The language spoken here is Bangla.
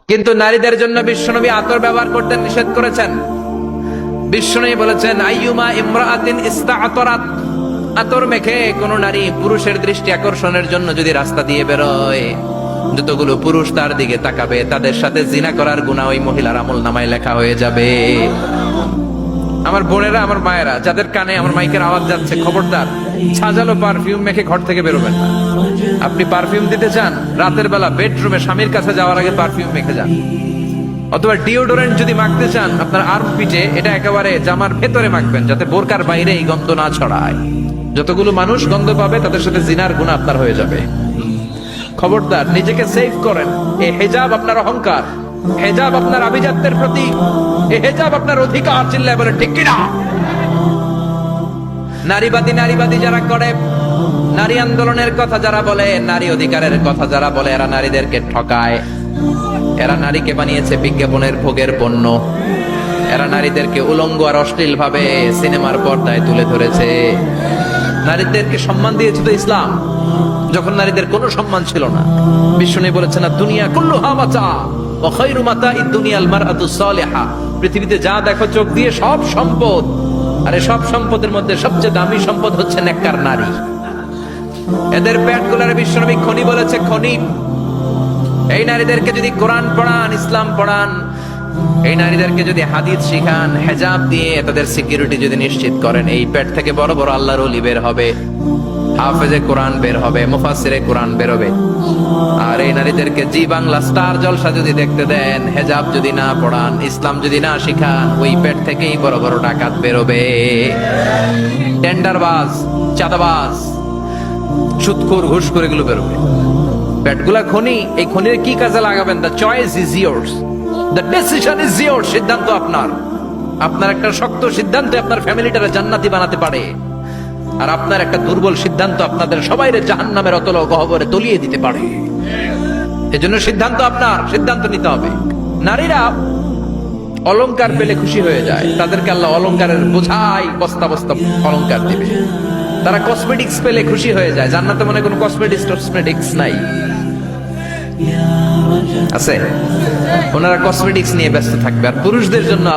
কিন্তু নারীদের জন্য বিশ্বনবী আতর ব্যবহার করতে নিষেধ করেছেন। বিশ্বনবী বলেছেন, আইয়ুমা ইমরাআতিন ইস্তাআতারাত, আতর মেখে কোন নারী পুরুষের দৃষ্টি আকর্ষণের জন্য যদি রাস্তা দিয়ে বেরোয়, যতগুলো পুরুষ তার দিকে তাকাবে তাদের সাথে জিনা করার গুনাহ ওই মহিলার আমলনামায় লেখা হয়ে যাবে। আমার বোনেরা, আমার মায়েরা, যাদের কানে আমার মাইকের আওয়াজ যাচ্ছে, খবরদার সাজালো পারফিউম মেখে ঘর থেকে বেরোবেন না। আপনি পারফিউম দিতে চান, রাতের বেলা বেডরুমে স্বামীর কাছে যাওয়ার আগে পারফিউম মেখে যান। অথবা ডিওডোরেন্ট যদি মাখতে চান, আপনার আর্মপিটে এটা একেবারে জামার ভেতরে মাখবেন, যাতে বোরকার বাইরে এই গন্ধ না ছড়ায়। যতগুলো মানুষ গন্ধ পাবে তাদের সাথে জিনার গুনাহ আপনার হয়ে যাবে। খবরদার, নিজেকে সেভ করেন। এই হিজাব আপনার অহংকার, হিজাব আপনার আভিজাত্যের প্রতীক, এই হিজাব আপনার অধিকার। চিল্লায় বলে ঠিক কিনা? নারীবাদী যারা করে, নারী আন্দোলনের কথা যারা বলে, নারী অধিকারের কথা যারা বলে, এরা নারীদেরকে ঠকায়। এরা নারীকে বানিয়েছে বিজ্ঞাপনের ভোগের পণ্য। এরা নারীদেরকে উলঙ্গ আর অশ্লীল ভাবে সিনেমার পর্দায় তুলে ধরেছে। নারীদেরকে সম্মান দিয়েছে তো ইসলাম, যখন নারীদের কোনো সম্মান ছিল না। বিশ্বনবী বলেছেন, দুনিয়া কুল্লুহা মাতা ওয়া খায়রু মাতা'id দুনিয়াল মারআতুস সালিহা। পৃথিবীতে যা দেখো চোখ দিয়ে সব সম্পদ, আর এই সব সম্পদের মধ্যে সবচেয়ে দামি সম্পদ হচ্ছে নেককার নারী। এদের পেটগুলোর বিশ্বনবী খনি বলেছে, খনি। এই নারীদেরকে যদি কোরআন পড়ান, ইসলাম পড়ান, এই নারীদেরকে যদি হাদিস শিখান, হিজাব দিয়ে তাদের সিকিউরিটি যদি নিশ্চিত করেন, এই পেট থেকে বড় বড় আল্লাহর ওলি বের হবে, হাফেজে কোরআন বের হবে, মুফাসসিরে কোরআন বের হবে। আর এই নারীদেরকে জি বাংলা স্টার জলসা যদি দেখতে দেন, হিজাব যদি না পড়ান, ইসলাম যদি না শিখান, ওই পেট থেকেই বড় বড় ডাকাত বের হবে, টেন্ডারবাজ, চাঁদাবাজ, সুদখোর, ঘুষখোর, এগুলো বের হবে। পেটগুলা খনি, এই খনির কি কাজে লাগাবেন? The choice is years, the decision is years. সিদ্ধান্ত আপনার। আপনার একটা শক্ত সিদ্ধান্ত আপনার ফ্যামিলিটারে জান্নাতি বানাতে পারে, আর আপনার একটা দুর্বল সিদ্ধান্ত আপনাদের সবাইরে জাহান্নামের অতল গহ্বরে তলিয়ে দিতে পারে। এজন্য সিদ্ধান্ত আপনার, সিদ্ধান্ত নিতে হবে। নারীরা অলংকার পেলে খুশি হয়ে যায়, তাদেরকে আল্লাহ অলংকারের বোঝাই বস্তা বস্তা অলংকার দিবে। তারা কসমেটিক্স পেলে খুশি হয়ে যায়। জান্নাতে মনে কোনো কসমেটিক্স নাই, আছে? ওনারা কসমেটিক্স নিয়ে ব্যস্ত থাকবে। আর পুরুষদের জন্য